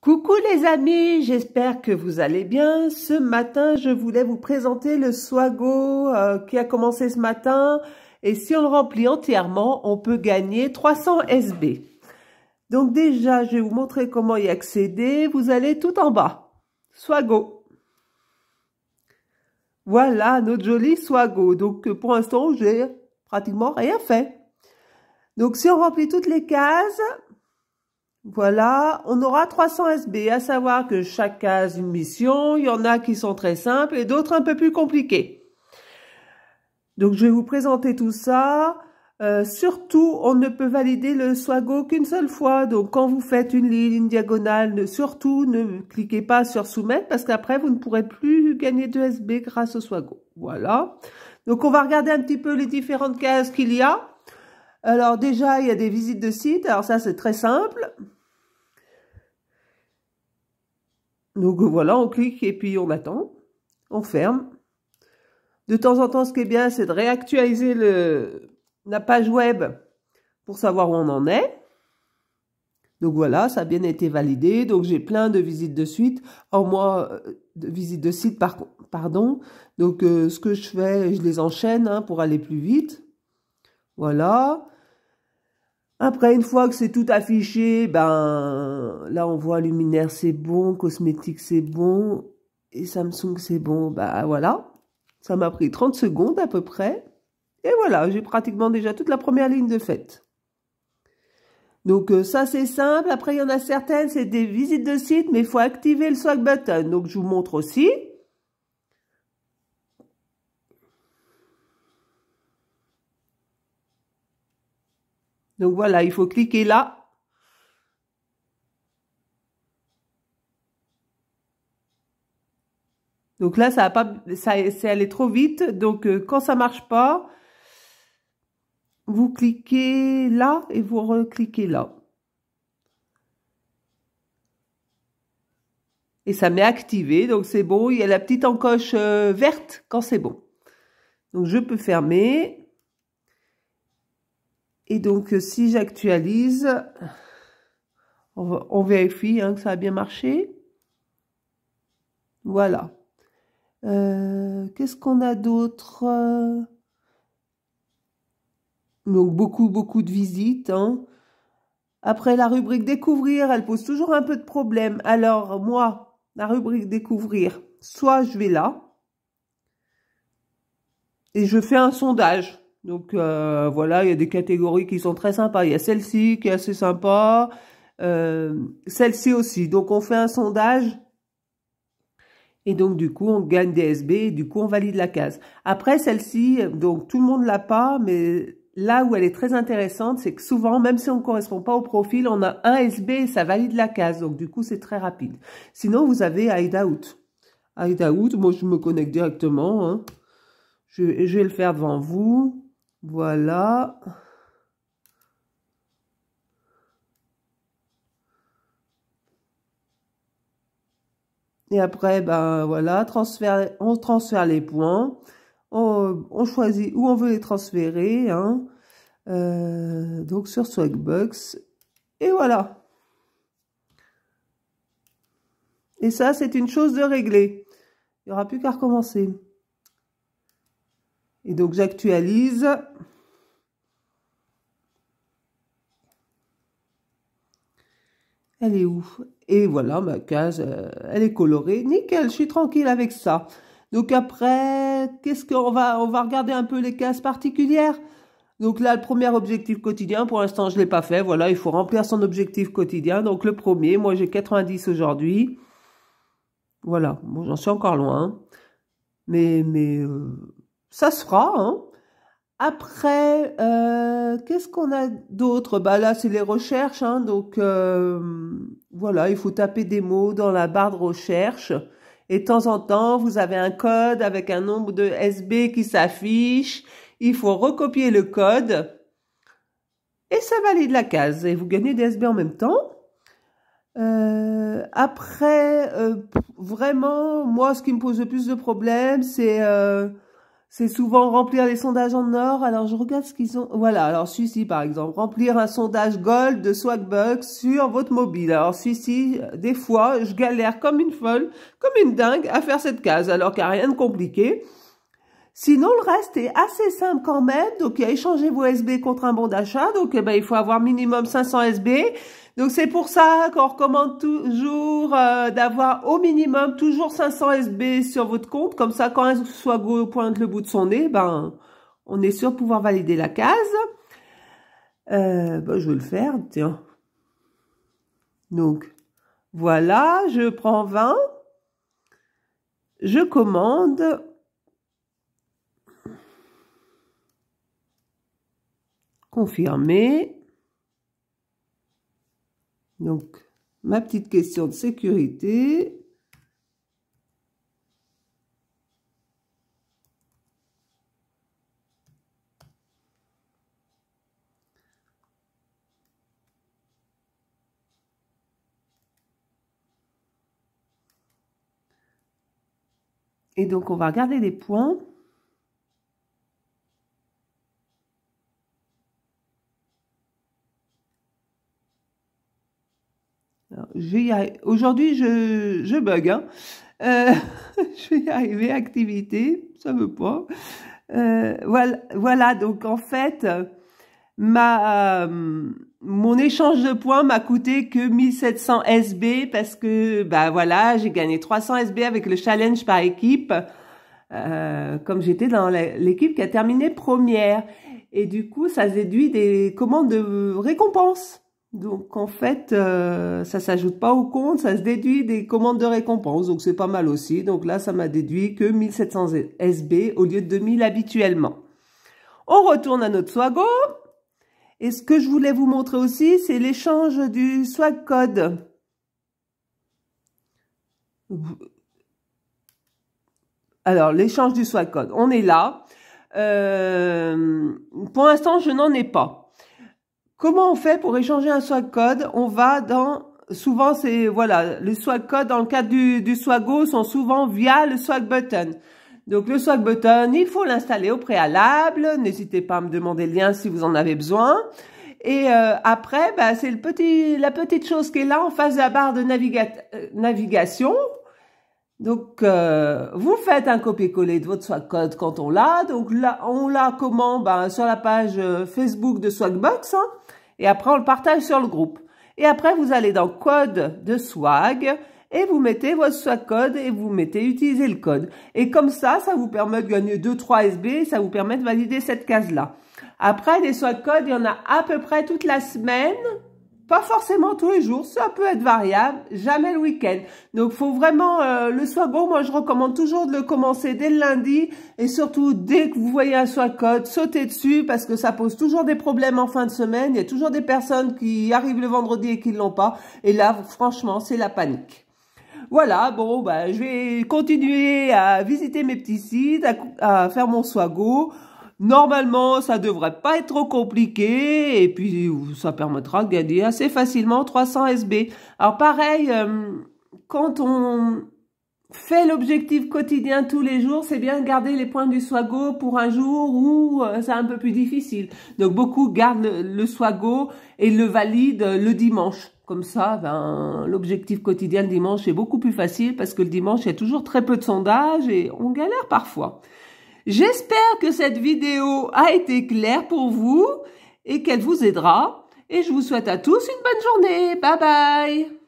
Coucou les amis, j'espère que vous allez bien. Ce matin, je voulais vous présenter le Swago qui a commencé ce matin. Et si on le remplit entièrement, on peut gagner 300 SB. Donc déjà, je vais vous montrer comment y accéder. Vous allez tout en bas. Swago. Voilà notre joli Swago. Donc pour l'instant, j'ai pratiquement rien fait. Donc si on remplit toutes les cases... Voilà, on aura 300 SB, à savoir que chaque case une mission, il y en a qui sont très simples et d'autres un peu plus compliquées. Donc je vais vous présenter tout ça. Surtout, on ne peut valider le Swago qu'une seule fois. Donc quand vous faites une ligne, une diagonale, surtout ne cliquez pas sur soumettre parce qu'après vous ne pourrez plus gagner de SB grâce au Swago. Voilà. Donc on va regarder un petit peu les différentes cases qu'il y a. Alors déjà, il y a des visites de sites. Alors ça, c'est très simple. Donc voilà, on clique et puis on attend. On ferme. De temps en temps, ce qui est bien, c'est de réactualiser la page web pour savoir où on en est. Donc voilà, ça a bien été validé. Donc j'ai plein de visites de suite. De visites de site, pardon. Donc ce que je fais, je les enchaîne pour aller plus vite. Voilà. Après, une fois que c'est tout affiché, ben là on voit luminaire c'est bon, cosmétique c'est bon, et Samsung c'est bon. Bah voilà, ça m'a pris 30 secondes à peu près. Et voilà, j'ai pratiquement déjà toute la première ligne de faite. Donc ça c'est simple. Après il y en a certaines, c'est des visites de site, mais il faut activer le swag button. Donc je vous montre aussi. Donc voilà, il faut cliquer là. Donc là, ça va pas, c'est allé trop vite. Donc quand ça marche pas, vous cliquez là et vous recliquez là. Et ça m'est activé, donc c'est bon. Il y a la petite encoche verte quand c'est bon. Donc je peux fermer. Et donc si j'actualise, on vérifie que ça a bien marché. Voilà. Qu'est-ce qu'on a d'autre? Donc beaucoup de visites. Après la rubrique découvrir, elle pose toujours un peu de problème. Alors moi, la rubrique découvrir, soit je vais là et je fais un sondage. Donc voilà, il y a des catégories qui sont très sympas. Il y a celle-ci qui est assez sympa, celle-ci aussi. Donc on fait un sondage. Et donc, du coup, on gagne des SB et du coup, on valide la case. Après, celle-ci, donc tout le monde l'a pas, mais là où elle est très intéressante, c'est que souvent, même si on ne correspond pas au profil, on a un SB et ça valide la case. Donc, du coup, c'est très rapide. Sinon, vous avez Hideout. Hideout, moi, je me connecte directement. Je vais le faire devant vous. Voilà. Et après, ben voilà, on transfère les points. On choisit où on veut les transférer. Donc sur Swagbucks. Et voilà. Et ça, c'est une chose de régler. Il n'y aura plus qu'à recommencer. Et donc j'actualise. Elle est où? Et voilà, ma case, elle est colorée. Nickel, je suis tranquille avec ça. Donc après, qu'est-ce qu'on va... On va regarder un peu les cases particulières. Donc là, le premier objectif quotidien, pour l'instant, je ne l'ai pas fait. Voilà, il faut remplir son objectif quotidien. Donc le premier, moi j'ai 90 aujourd'hui. Voilà, bon, j'en suis encore loin. Mais ça se fera, Après, qu'est-ce qu'on a d'autre? Bah là, c'est les recherches, donc voilà, il faut taper des mots dans la barre de recherche. Et de temps en temps, vous avez un code avec un nombre de SB qui s'affiche. Il faut recopier le code et ça valide la case. Et vous gagnez des SB en même temps. Après, vraiment, moi, ce qui me pose le plus de problèmes, c'est c'est souvent remplir les sondages en or. Alors, je regarde ce qu'ils ont. Voilà, alors celui-ci, par exemple, remplir un sondage Gold de Swagbucks sur votre mobile. Alors, celui-ci, des fois, je galère comme une folle, comme une dingue à faire cette case, alors qu'il n'y a rien de compliqué. Sinon, le reste est assez simple quand même. Donc, il y a échanger vos SB contre un bon d'achat. Donc, eh ben, il faut avoir minimum 500 SB. Donc, c'est pour ça qu'on recommande toujours d'avoir au minimum toujours 500 SB sur votre compte. Comme ça, quand un Swago pointe le bout de son nez, ben, on est sûr de pouvoir valider la case. Ben, je vais le faire, tiens. Donc, voilà, je prends 20. Je commande. Confirmer. Donc, ma petite question de sécurité. Et donc, on va regarder les points. Aujourd'hui, je bug, hein. Je vais y arriver, activité, ça veut pas. Voilà, donc en fait, mon échange de points m'a coûté que 1700 SB parce que, bah voilà, j'ai gagné 300 SB avec le challenge par équipe, comme j'étais dans l'équipe qui a terminé première. Et du coup, ça se déduit des commandes de récompense. Donc, en fait, ça s'ajoute pas au compte, ça se déduit des commandes de récompense. Donc, c'est pas mal aussi. Donc là, ça m'a déduit que 1700 SB au lieu de 2000 habituellement. On retourne à notre Swago. Et ce que je voulais vous montrer aussi, c'est l'échange du Swag Code. Alors, l'échange du Swag Code, on est là. Pour l'instant, je n'en ai pas. Comment on fait pour échanger un Swag Code? On va dans... Souvent, c'est... Voilà, les Swag Codes, dans le cadre du Swago, sont souvent via le Swag Button. Donc, le Swag Button, il faut l'installer au préalable. N'hésitez pas à me demander le lien si vous en avez besoin. Et après, bah, c'est la petite chose qui est là en face de la barre de navigation. Donc, vous faites un copier-coller de votre Swag Code quand on l'a. Donc là, on l'a comment? Ben, sur la page Facebook de Swagbucks. Hein, et après, on le partage sur le groupe. Et après, vous allez dans Code de Swag et vous mettez votre Swag Code et vous mettez Utiliser le code. Et comme ça vous permet de gagner 2-3 SB et ça vous permet de valider cette case-là. Après, des Swag Codes, il y en a à peu près toute la semaine. Pas forcément tous les jours, ça peut être variable, jamais le week-end. Donc, faut vraiment, le Swago, moi, je recommande toujours de le commencer dès le lundi. Et surtout, dès que vous voyez un Swag Code, sautez dessus parce que ça pose toujours des problèmes en fin de semaine. Il y a toujours des personnes qui arrivent le vendredi et qui ne l'ont pas. Et là, franchement, c'est la panique. Voilà, bon, bah, je vais continuer à visiter mes petits sites, à faire mon Swago. Normalement, ça devrait pas être trop compliqué et puis ça permettra de gagner assez facilement 300 SB. Alors pareil, quand on fait l'objectif quotidien tous les jours, c'est bien de garder les points du Swago pour un jour où c'est un peu plus difficile. Donc beaucoup gardent le Swago et le valident le dimanche. Comme ça, ben, l'objectif quotidien le dimanche est beaucoup plus facile parce que le dimanche, il y a toujours très peu de sondages et on galère parfois. J'espère que cette vidéo a été claire pour vous et qu'elle vous aidera. Et je vous souhaite à tous une bonne journée. Bye bye!